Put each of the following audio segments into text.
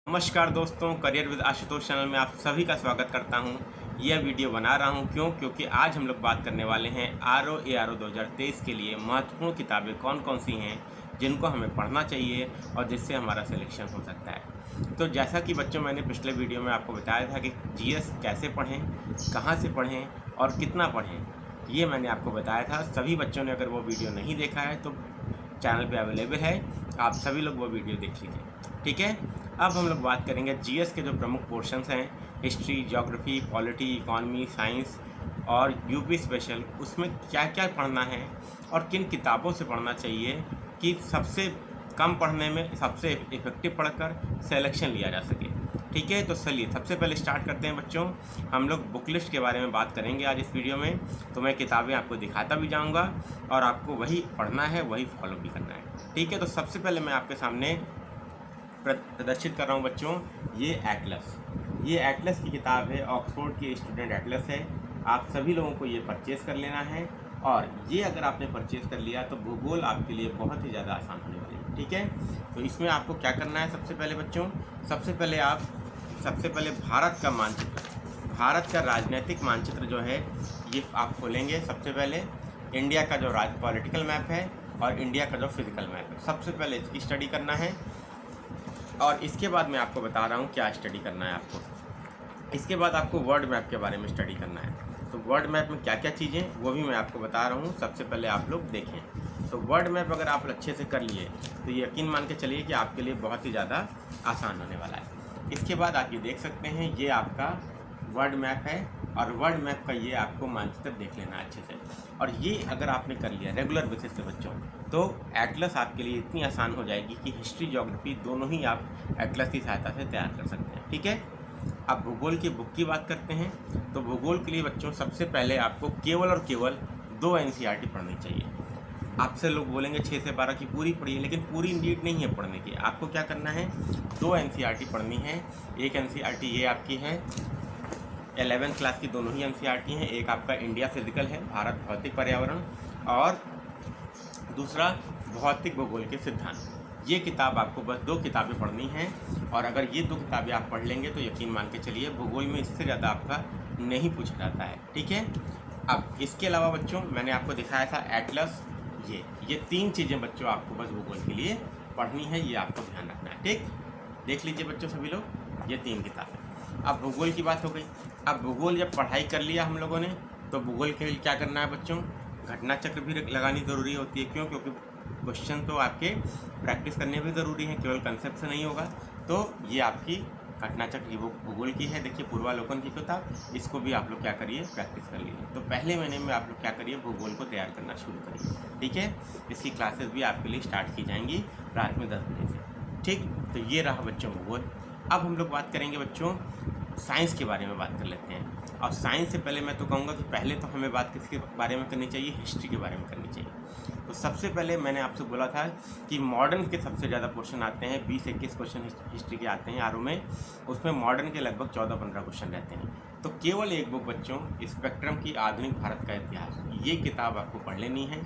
नमस्कार दोस्तों, career with Ashutosh channel में आप सभी का स्वागत करता हूं। यह वीडियो बना रहा हूं क्योंकि आज हम लोग बात करने वाले हैं ARO 2023 के लिए महत्वपूर्ण किताबें कौन कौन सी हैं जिनको हमें पढ़ना चाहिए और जिससे हमारा सिलेक्शन हो सकता है। तो जैसा कि बच्चों मैंने पिछले वीडियो में आपको बताया था कि जीएस कैसे पढ़ें, कहाँ से पढ़ें और कितना पढ़ें, ये मैंने आपको बताया था। सभी बच्चों ने अगर वो वीडियो नहीं देखा है तो चैनल पे अवेलेबल है, आप सभी लोग वो वीडियो देख लीजिए। ठीक है, अब हम लोग बात करेंगे जीएस के जो प्रमुख पोर्शंस हैं, history, geography, polity, economy, science और यूपी स्पेशल, उसमें क्या क्या पढ़ना है और किन किताबों से पढ़ना चाहिए कि सबसे कम पढ़ने में सबसे इफेक्टिव पढ़कर सिलेक्शन लिया जा सके। ठीक है, तो चलिए सबसे पहले स्टार्ट करते हैं बच्चों। हम लोग बुक लिस्ट के बारे में बात करेंगे आज इस वीडियो में। तो मैं किताबें आपको दिखाता भी जाऊंगा और आपको वही पढ़ना है, वही फॉलो भी करना है। ठीक है, तो सबसे पहले मैं आपके सामने प्रदर्शित कर रहा हूँ बच्चों, ये एटलस की किताब है, ऑक्सफोर्ड की स्टूडेंट एटलस है। आप सभी लोगों को ये परचेज़ कर लेना है और ये अगर आपने परचेज़ कर लिया तो भूगोल आपके लिए बहुत ही ज़्यादा आसान होने वाली है। ठीक है, तो इसमें आपको क्या करना है सबसे पहले बच्चों, सबसे पहले भारत का मानचित्र, भारत का राजनीतिक मानचित्र जो है ये आप खोलेंगे। सबसे पहले इंडिया का जो पॉलिटिकल मैप है और इंडिया का जो फिजिकल मैप है, सबसे पहले इसकी स्टडी करना है। और इसके बाद मैं आपको बता रहा हूँ क्या स्टडी करना है आपको। इसके बाद आपको वर्ल्ड मैप के बारे में स्टडी करना है। तो वर्ल्ड मैप में क्या क्या चीज़ें वो भी मैं आपको बता रहा हूँ, सबसे पहले आप लोग देखें। तो वर्ल्ड मैप अगर आप अच्छे से कर लिए तो यकीन मान के चलिए कि आपके लिए बहुत ही ज़्यादा आसान होने वाला है। इसके बाद आप ये देख सकते हैं, ये आपका वर्ल्ड मैप है और वर्ल्ड मैप का ये आपको मानचित्र देख लेना है अच्छे से। और ये अगर आपने कर लिया रेगुलर बेसिस पे बच्चों, तो एटलस आपके लिए इतनी आसान हो जाएगी कि हिस्ट्री, ज्योग्राफी दोनों ही आप एटलस की सहायता से तैयार कर सकते हैं। ठीक है, अब भूगोल की बुक की बात करते हैं। तो भूगोल के लिए बच्चों सबसे पहले आपको केवल और केवल 2 एनसीईआरटी पढ़नी चाहिए। आपसे लोग बोलेंगे 6 से 12 की पूरी पढ़िए, लेकिन पूरी नीड नहीं है पढ़ने की। आपको क्या करना है, 2 एनसीईआरटी पढ़नी है। एक एनसीईआरटी ये आपकी है 11th क्लास की, दोनों ही एनसीईआरटी हैं। एक आपका इंडिया फिजिकल है, भारत भौतिक पर्यावरण, और दूसरा भौतिक भूगोल के सिद्धांत। ये किताब आपको बस 2 किताबें पढ़नी हैं और अगर ये 2 किताबें आप पढ़ लेंगे तो यकीन मान के चलिए भूगोल में इससे ज़्यादा आपका नहीं पूछा जाता है। ठीक है, अब इसके अलावा बच्चों मैंने आपको दिखाया था एटलस, ये 3 चीज़ें बच्चों आपको बस भूगोल के लिए पढ़नी है, ये आपको ध्यान रखना है। ठीक, देख लीजिए बच्चों सभी लोग, ये 3 किताबें। अब भूगोल की बात हो गई। अब भूगोल जब पढ़ाई कर लिया हम लोगों ने, तो भूगोल के लिए क्या करना है बच्चों, घटना चक्र भी लगानी ज़रूरी होती है। क्यों? क्योंकि क्वेश्चन तो आपके प्रैक्टिस करने भी ज़रूरी है, केवल कंसेप्ट से नहीं होगा। तो ये आपकी घटना चक्र भूगोल की है। देखिए पूर्वालोकन की किताब, इसको भी आप लोग क्या करिए, प्रैक्टिस कर लीजिए। तो पहले महीने में आप लोग क्या करिए, भूगोल को तैयार करना शुरू करिए। ठीक है, इसकी क्लासेस भी आपके लिए स्टार्ट की जाएंगी रात में 10 बजे से। ठीक, तो ये रहा बच्चों भूगोल। अब हम लोग बात करेंगे बच्चों साइंस के बारे में बात कर लेते हैं। और साइंस से पहले मैं तो कहूँगा कि पहले तो हमें बात किसके बारे में करनी चाहिए, हिस्ट्री के बारे में करनी चाहिए। तो सबसे पहले मैंने आपसे बोला था कि मॉडर्न के सबसे ज़्यादा क्वेश्चन आते हैं, 20-21 क्वेश्चन हिस्ट्री के आते हैं आरओ में। उसमें मॉडर्न के लगभग 14-15 क्वेश्चन रहते हैं। तो केवल एक बुक बच्चों, स्पेक्ट्रम की आधुनिक भारत का इतिहास, ये किताब आपको पढ़ लेनी है।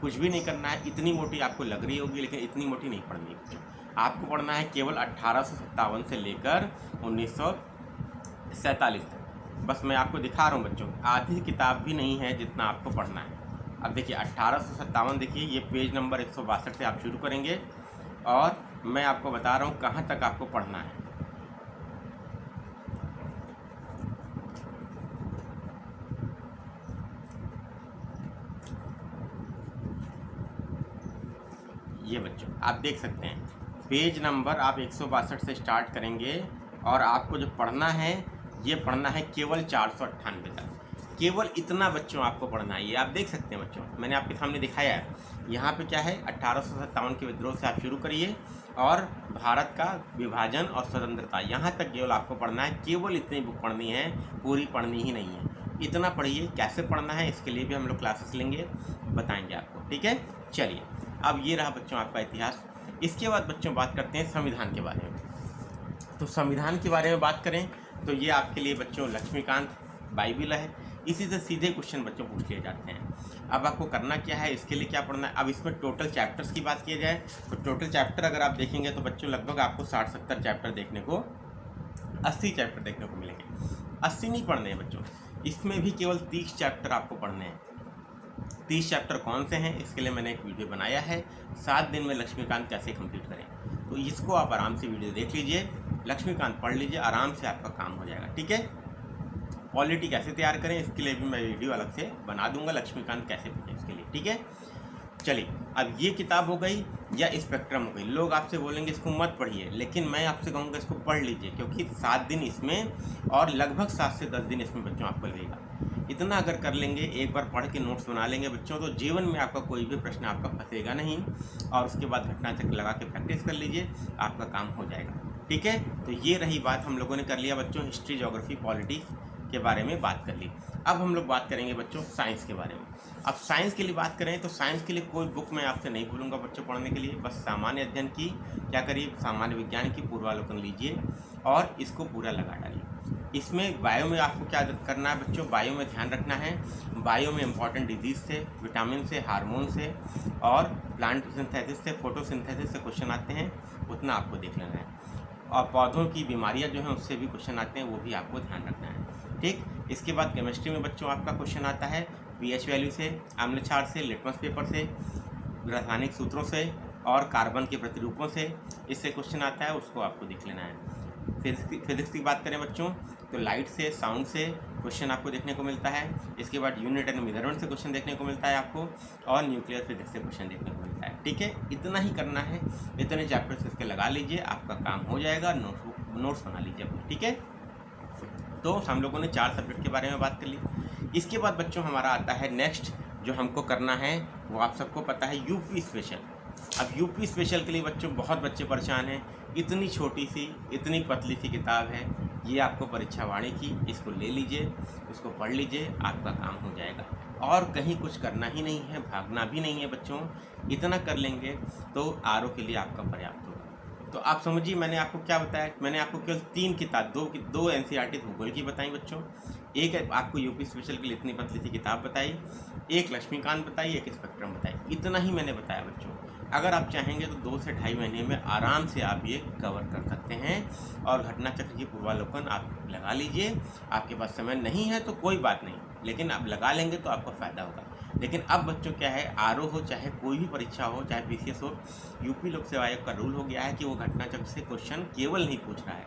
कुछ भी नहीं करना है, इतनी मोटी आपको लग रही होगी लेकिन इतनी मोटी नहीं पढ़नी बच्चों। आपको पढ़ना है केवल 1857 से लेकर 1947 तक। बस मैं आपको दिखा रहा हूँ बच्चों, आधी किताब भी नहीं है जितना आपको पढ़ना है। अब देखिए 1857, देखिए ये पेज नंबर 162 से आप शुरू करेंगे और मैं आपको बता रहा हूँ कहाँ तक आपको पढ़ना है। ये बच्चों आप देख सकते हैं, पेज नंबर आप 162 से स्टार्ट करेंगे और आपको जो पढ़ना है ये पढ़ना है केवल 498 तक। केवल इतना बच्चों आपको पढ़ना है। ये आप देख सकते हैं बच्चों, मैंने आपके सामने दिखाया है। यहाँ पे क्या है, 1857 के विद्रोह से आप शुरू करिए और भारत का विभाजन और स्वतंत्रता, यहाँ तक केवल आपको पढ़ना है। केवल इतनी बुक पढ़नी है, पूरी पढ़नी ही नहीं है। इतना पढ़िए। कैसे पढ़ना है इसके लिए भी हम लोग क्लासेस लेंगे, बताएंगे आपको। ठीक है, चलिए अब ये रहा बच्चों आपका इतिहास। इसके बाद बच्चों बात करते हैं संविधान के बारे में। तो संविधान के बारे में बात करें तो ये आपके लिए बच्चों लक्ष्मीकांत बाइबिल है। इसी से सीधे क्वेश्चन बच्चों पूछ लिए जाते हैं। अब आपको करना क्या है, इसके लिए क्या पढ़ना है। अब इसमें टोटल चैप्टर्स की बात की जाए तो टोटल चैप्टर अगर आप देखेंगे तो बच्चों लगभग आपको 60-70 चैप्टर देखने को, 80 चैप्टर देखने को मिलेंगे। 80 नहीं पढ़ने हैं बच्चों, इसमें भी केवल 30 चैप्टर आपको पढ़ने हैं। 30 चैप्टर कौन से हैं, इसके लिए मैंने एक वीडियो बनाया है, 7 दिन में लक्ष्मीकांत कैसे कंप्लीट करें। तो इसको आप आराम से वीडियो देख लीजिए, लक्ष्मीकांत पढ़ लीजिए, आराम से आपका काम हो जाएगा। ठीक है, पॉलिटी कैसे तैयार करें इसके लिए भी मैं वीडियो अलग से बना दूंगा, लक्ष्मीकांत कैसे पढ़ें इसके लिए। ठीक है, चलिए अब ये किताब हो गई या स्पेक्ट्रम हो गई। लोग आपसे बोलेंगे इसको मत पढ़िए, लेकिन मैं आपसे कहूँगा इसको पढ़ लीजिए, क्योंकि 7 दिन इसमें और लगभग 7 से 10 दिन इसमें बच्चों आपको लगेगा। इतना अगर कर लेंगे, एक बार पढ़ के नोट्स बना लेंगे बच्चों, तो जीवन में आपका कोई भी प्रश्न आपका फंसेगा नहीं। और उसके बाद घटना चक्र लगा के प्रैक्टिस कर लीजिए, आपका काम हो जाएगा। ठीक है, तो ये रही बात, हम लोगों ने कर लिया बच्चों हिस्ट्री, ज्योग्राफी, पॉलिटी के बारे में बात कर ली। अब हम लोग बात करेंगे बच्चों साइंस के बारे में। अब साइंस के लिए बात करें तो साइंस के लिए कोई बुक मैं आपसे नहीं बोलूँगा बच्चों पढ़ने के लिए, बस सामान्य अध्ययन की क्या करिए, सामान्य विज्ञान की पूर्वावलोकन लीजिए और इसको पूरा लगा डालिए। इसमें बायो में आपको क्या करना है बच्चों, बायो में ध्यान रखना है, बायो में इंपॉर्टेंट डिजीज से, विटामिन से, हार्मोन से और प्लांट सिंथेसिस से, फोटोसिंथेसिस से क्वेश्चन आते हैं, उतना आपको देख लेना है। और पौधों की बीमारियां जो हैं उससे भी क्वेश्चन आते हैं, वो भी आपको ध्यान रखना है। ठीक, इसके बाद केमिस्ट्री में बच्चों आपका क्वेश्चन आता है पीएच वैल्यू से, अम्ल क्षार से, लिटमस पेपर से, रासायनिक सूत्रों से और कार्बन के प्रतिरूपों से, इससे क्वेश्चन आता है, उसको आपको देख लेना है। फिजिक्स की बात करें बच्चों तो लाइट से, साउंड से क्वेश्चन आपको देखने को मिलता है। इसके बाद यूनिट एंड मेजरमेंट से क्वेश्चन देखने को मिलता है आपको, और न्यूक्लियर फिजिक्स से क्वेश्चन देखने को मिलता है। ठीक है, इतना ही करना है, इतने चैप्टर्स इसके लगा लीजिए, आपका काम हो जाएगा। नोट्स बना लीजिए अपने। ठीक है, तो हम लोगों ने 4 सब्जेक्ट के बारे में बात कर ली। इसके बाद बच्चों हमारा आता है नेक्स्ट जो हमको करना है, वो आप सबको पता है यूपी स्पेशल। अब यूपी स्पेशल के लिए बच्चों बहुत बच्चे परेशान हैं, इतनी छोटी सी, इतनी पतली सी किताब है, ये आपको परीक्षा वाणी की, इसको ले लीजिए, इसको पढ़ लीजिए, आपका काम हो जाएगा। और कहीं कुछ करना ही नहीं है, भागना भी नहीं है बच्चों, इतना कर लेंगे तो आरओ के लिए आपका पर्याप्त होगा। तो आप समझिए मैंने आपको क्या बताया, मैंने आपको केवल 3 किताब, दो एनसीईआरटी भूगोल की बताई बच्चों, एक आपको यूपी स्पेशल के लिए इतनी पतली सी किताब बताई, एक लक्ष्मीकांत बताई, एक स्पेक्ट्रम बताई, इतना ही मैंने बताया बच्चों। अगर आप चाहेंगे तो 2 से ढाई महीने में आराम से आप ये कवर कर सकते हैं। और घटना चक्र की पूर्वावलोकन आप लगा लीजिए, आपके पास समय नहीं है तो कोई बात नहीं, लेकिन आप लगा लेंगे तो आपको फ़ायदा होगा। लेकिन अब बच्चों क्या है, आरओ हो चाहे कोई भी परीक्षा हो, चाहे पीसीएस हो, यूपी लोक सेवा आयोग का रूल हो गया है कि वो घटना चक्र से क्वेश्चन केवल नहीं पूछ रहा है,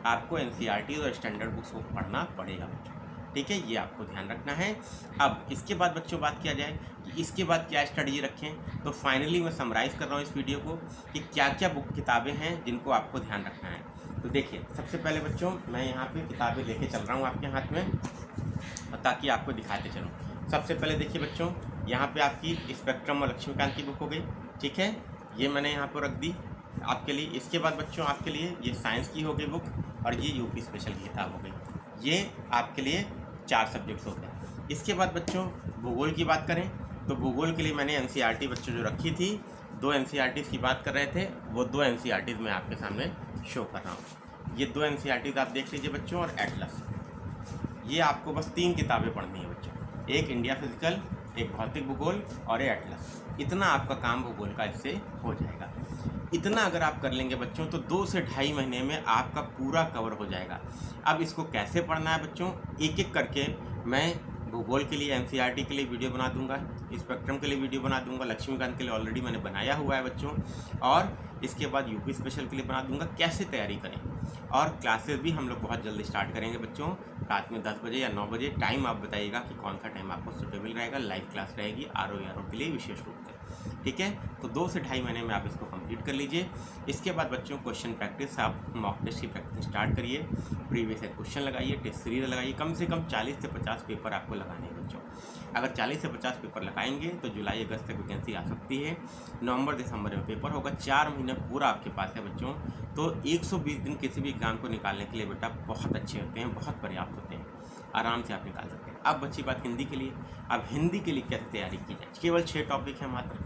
आपको एनसीईआरटी और स्टैंडर्ड बुक्स को पढ़ना पड़ेगा बच्चों। ठीक है, ये आपको ध्यान रखना है। अब इसके बाद बच्चों बात किया जाए कि इसके बाद क्या स्ट्रेटजी रखें, तो फाइनली मैं समराइज़ कर रहा हूँ इस वीडियो को कि क्या क्या बुक किताबें हैं जिनको आपको ध्यान रखना है। तो देखिए, सबसे पहले बच्चों मैं यहाँ पे किताबें लेके चल रहा हूँ आपके हाथ में, ताकि आपको दिखाते चलूँ। सबसे पहले देखिए बच्चों, यहाँ पे आपकी स्पेक्ट्रम और लक्ष्मीकांत की बुक हो गई। ठीक है, ये मैंने यहाँ पर रख दी आपके लिए। इसके बाद बच्चों आपके लिए ये साइंस की हो गई बुक, और ये यूपी स्पेशल की किताब हो गई। ये आपके लिए 4 सब्जेक्ट्स होते हैं। इसके बाद बच्चों भूगोल की बात करें तो भूगोल के लिए मैंने एनसीईआरटी बच्चों जो रखी थी, 2 एनसीईआरटीज़ की बात कर रहे थे, वो 2 एनसीईआरटीज़ मैं आपके सामने शो कर रहा हूँ। ये 2 एनसीईआरटीज़ आप देख लीजिए बच्चों, और एटलस। ये आपको बस 3 किताबें पढ़नी है बच्चों, एक इंडिया फिजिकल, एक भौतिक भूगोल और एक एटलस। इतना आपका काम भूगोल का इससे हो जाएगा। इतना अगर आप कर लेंगे बच्चों तो 2 से ढाई महीने में आपका पूरा कवर हो जाएगा। अब इसको कैसे पढ़ना है बच्चों, एक एक करके मैं भूगोल के लिए एनसीईआरटी के लिए वीडियो बना दूंगा, स्पेक्ट्रम के लिए वीडियो बना दूंगा, लक्ष्मीकांत के लिए ऑलरेडी मैंने बनाया हुआ है बच्चों, और इसके बाद यूपी स्पेशल के लिए बना दूंगा कैसे तैयारी करें। और क्लासेस भी हम लोग बहुत जल्दी स्टार्ट करेंगे बच्चों, रात में 10 बजे या 9 बजे। टाइम आप बताइएगा कि कौन सा टाइम आपको सूटेबल रहेगा। लाइव क्लास रहेगी आरओ के लिए विशेष रूप से। ठीक है, तो 2 से ढाई महीने में आप इसको कंप्लीट कर लीजिए। इसके बाद बच्चों क्वेश्चन प्रैक्टिस, आप मॉक टेस्ट की प्रैक्टिस स्टार्ट करिए, प्रीवियस क्वेश्चन लगाइए, टेस्ट सीरीज लगाइए। कम से कम 40 से 50 पेपर आपको लगाने हैं बच्चों। अगर 40 से 50 पेपर लगाएंगे तो जुलाई अगस्त तक वैकेंसी आ सकती है। नवंबर दिसंबर में पेपर होगा, 4 महीने पूरा आपके पास है बच्चों। तो 120 दिन किसी भी एग्जाम को निकालने के लिए बेटा बहुत अच्छे होते हैं, बहुत पर्याप्त होते हैं, आराम से आप निकाल सकते हैं। अब बची बात हिंदी के लिए। अब हिंदी के लिए कैसे तैयारी की जाए, केवल 6 टॉपिक है मात्र,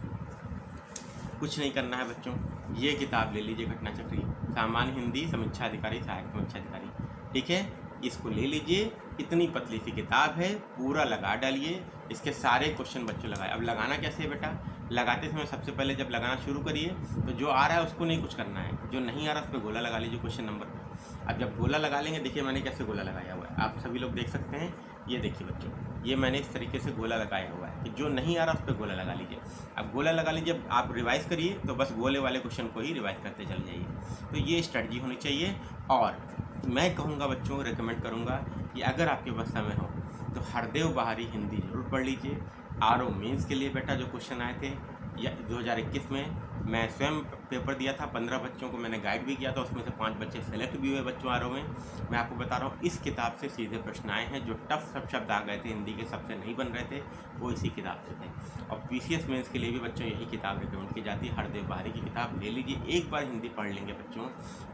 कुछ नहीं करना है बच्चों। ये किताब ले लीजिए घटना चक्र की, सामान्य हिंदी, समीक्षा अधिकारी, सहायक समीक्षा अधिकारी। ठीक है, इसको ले लीजिए, इतनी पतली सी किताब है, पूरा लगा डालिए, इसके सारे क्वेश्चन बच्चों लगाए। अब लगाना कैसे है बेटा, लगाते समय सबसे पहले जब लगाना शुरू करिए तो जो आ रहा है उसको नहीं कुछ करना है, जो नहीं आ रहा उस पर गोला लगा लीजिए क्वेश्चन नंबर पर। अब जब गोला लगा लेंगे, देखिए मैंने कैसे गोला लगाया हुआ है, आप सभी लोग देख सकते हैं। ये देखिए बच्चों, ये मैंने इस तरीके से गोला लगाया हुआ है कि जो नहीं आ रहा उस पर गोला लगा लीजिए। अब गोला लगा लीजिए, आप रिवाइज़ करिए तो बस गोले वाले क्वेश्चन को ही रिवाइज़ करते चल जाइए। तो ये स्ट्रेटजी होनी चाहिए। और मैं कहूँगा बच्चों, रिकमेंड करूँगा कि अगर आपके पास समय हो तो हरदेव बाहरी हिंदी जरूर पढ़ लीजिए। आरओ मेंस के लिए बेटा जो क्वेश्चन आए थे या 2021 में, मैं स्वयं पेपर दिया था, 15 बच्चों को मैंने गाइड भी किया था, उसमें से 5 बच्चे सेलेक्ट भी हुए बच्चों आरओ में। मैं आपको बता रहा हूँ, इस किताब से सीधे प्रश्न आए हैं। जो टफ सब शब्द आ गए थे हिंदी के, सबसे नहीं बन रहे थे, वो इसी किताब से थे। और पीसीएस मेंस के लिए भी बच्चों यही किताब रिकमेंड की जाती है। हरदेव बाहरी की किताब ले लीजिए, एक बार हिंदी पढ़ लेंगे बच्चों,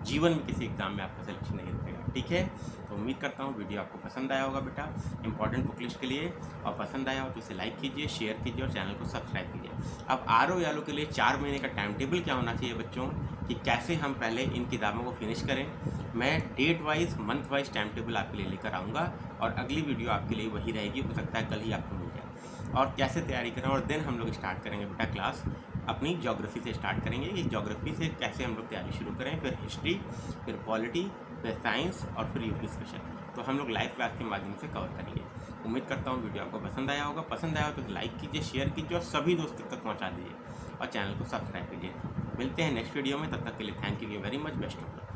जीवन में किसी एग्जाम में आपका सिलेक्शन नहीं रुकेगा। ठीक है, तो उम्मीद करता हूँ वीडियो आपको पसंद आया होगा बेटा, इंपॉर्टेंट बुक लिस्ट के लिए। और पसंद आया हो तो इसे लाइक कीजिए, शेयर कीजिए और चैनल को सब्सक्राइब कीजिए। अब आरओ यालो के लिए 4 महीने का टाइम टेबल क्या होना चाहिए बच्चों, कि कैसे हम पहले इन किताबों को फिनिश करें। मैं date wise, month wise time table आपके लिए लेकर आऊँगा और अगली वीडियो आपके लिए वही रहेगी, हो सकता है कल ही आपको मिल जाए। और कैसे तैयारी करें, और देन हम लोग स्टार्ट करेंगे बेटा क्लास अपनी ज्योग्राफी से स्टार्ट करेंगे कि ज्योग्राफी से कैसे हम लोग तैयारी शुरू करें, फिर हिस्ट्री, फिर पॉलिटी, फिर साइंस और फिर यूपी स्पेशल। तो हम लोग लाइव क्लास के माध्यम से कवर करेंगे। उम्मीद करता हूँ वीडियो आपको पसंद आया होगा। पसंद आया हो तो लाइक कीजिए, शेयर कीजिए और सभी दोस्तों तक पहुँचा दीजिए और चैनल को सब्सक्राइब कीजिए। मिलते हैं नेक्स्ट वीडियो में, तब तक के लिए thank you very much, best of luck.